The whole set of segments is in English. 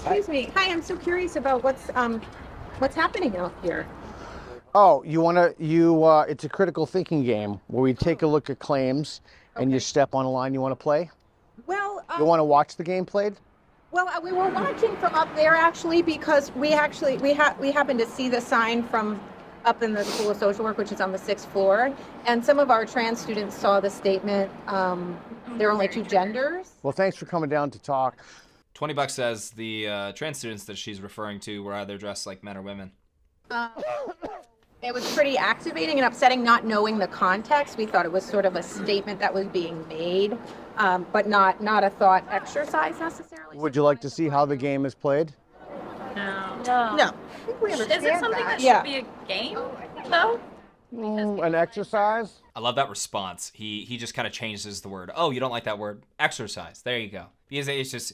Excuse me. Hi, I'm so curious about what's happening out here. Oh, it's a critical thinking game where we take a look at claims and you Okay. step on a line you want to play. Well, You want to watch the game played? we were watching from up there actually because we happened to see the sign from up in the School of Social Work, which is on the 6th floor, and some of our trans students saw the statement. There are only two genders. Well, thanks for coming down to talk. $20 says the trans students that she's referring to were either dressed like men or women. It was pretty activating and upsetting not knowing the context. We thought it was sort of a statement that was being made, but not a thought exercise necessarily. Would you like to see how the game is played? No. No. Is it something that Yeah. should be a game, though? An exercise? I love that response. He just kind of changes the word. Oh, you don't like that word? Exercise. There you go. Because it's just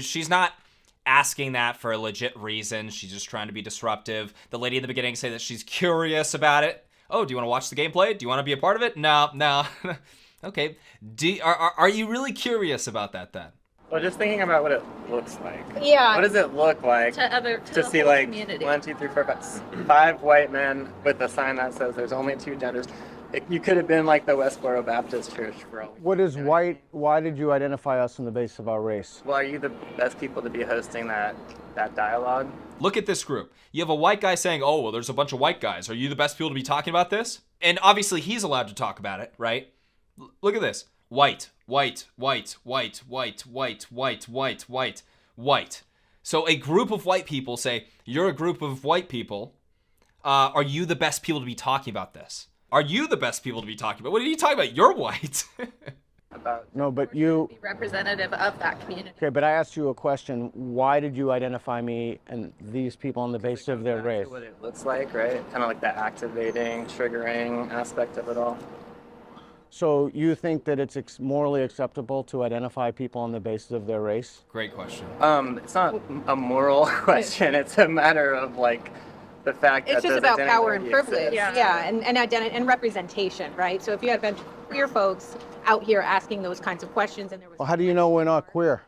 she's not asking that for a legit reason. She's just trying to be disruptive. The lady in the beginning said that she's curious about it. Oh, do you want to watch the gameplay? Do you want to be a part of it? No. Okay. Are you really curious about that then? Well, just thinking about what it looks like. Yeah. What does it look like To to see the like community. 1, 2, 3, 4, 5 white men with a sign that says there's only two genders? You could have been like the Westboro Baptist Church for all. What is white? Why did you identify us on the basis of our race? Well, are you the best people to be hosting that dialogue? Look at this group. You have a white guy saying, oh, well, there's a bunch of white guys. Are you the best people to be talking about this? And obviously he's allowed to talk about it, right? Look at this. White. So a group of white people say, you're a group of white people. Are you the best people to be talking about this? Are you the best people to be talking about? What are you talking about? You're white. No, but you... Be representative of that community. Okay, but I asked you a question. Why did you identify me and these people on the basis of their Back to race? what it looks like, right? Kind of like the activating, triggering aspect of it all. So you think that it's morally acceptable to identify people on the basis of their race? Great question. It's not a moral question. It's a matter of like the fact that It's just those about identities power and already privilege. exist. Yeah. And identity and representation, right? So if you had a bunch of queer folks out here asking those kinds of questions and there was... Well, how do you know we're not queer?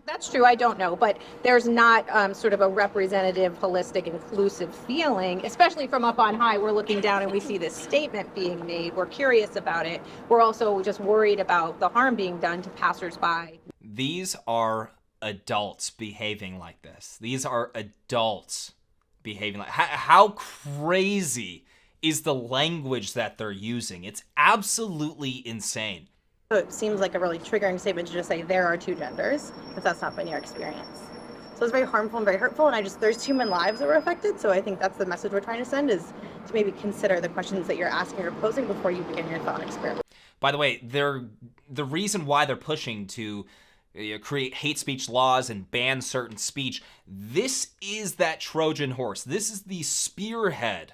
That's true, I don't know, but there's not sort of a representative, holistic, inclusive feeling, especially from up on high. We're looking down and we see this statement being made. We're curious about it. We're also just worried about the harm being done to passersby. These are adults behaving like this. These are adults behaving like... How crazy is the language that they're using? It's absolutely insane. So it seems like a really triggering statement to just say there are two genders, if that's not been your experience. So it's very harmful and very hurtful, and there's human lives that were affected, so I think that's the message we're trying to send, is to maybe consider the questions that you're asking or posing before you begin your thought experiment. By the way, the reason why they're pushing to create hate speech laws and ban certain speech, this is that Trojan horse. This is the spearhead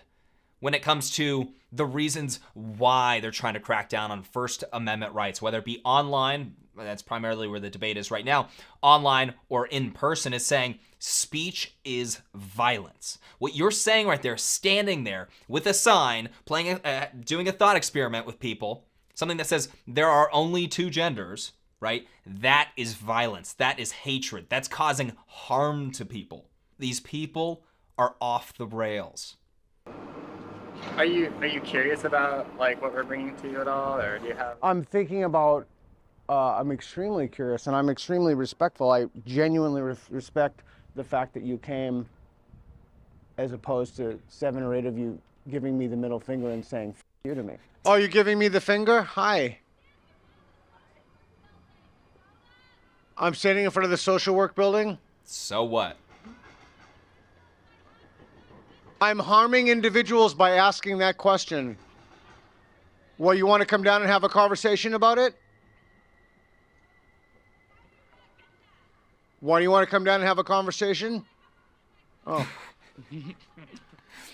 when it comes to the reasons why they're trying to crack down on First Amendment rights, whether it be online, that's primarily where the debate is right now, online or in person, is saying speech is violence. What you're saying right there, standing there with a sign, doing a thought experiment with people, something that says there are only two genders, right? That is violence. That is hatred. That's causing harm to people. These people are off the rails. Are you curious about like what we're bringing to you at all, or do you have? I'm thinking about, I'm extremely curious and I'm extremely respectful. I genuinely respect the fact that you came as opposed to 7 or 8 of you giving me the middle finger and saying F you to me. Oh, you're giving me the finger? Hi. I'm standing in front of the social work building. So what? I'm harming individuals by asking that question. Well, you want to come down and have a conversation about it? Why do you want to come down and have a conversation? Oh.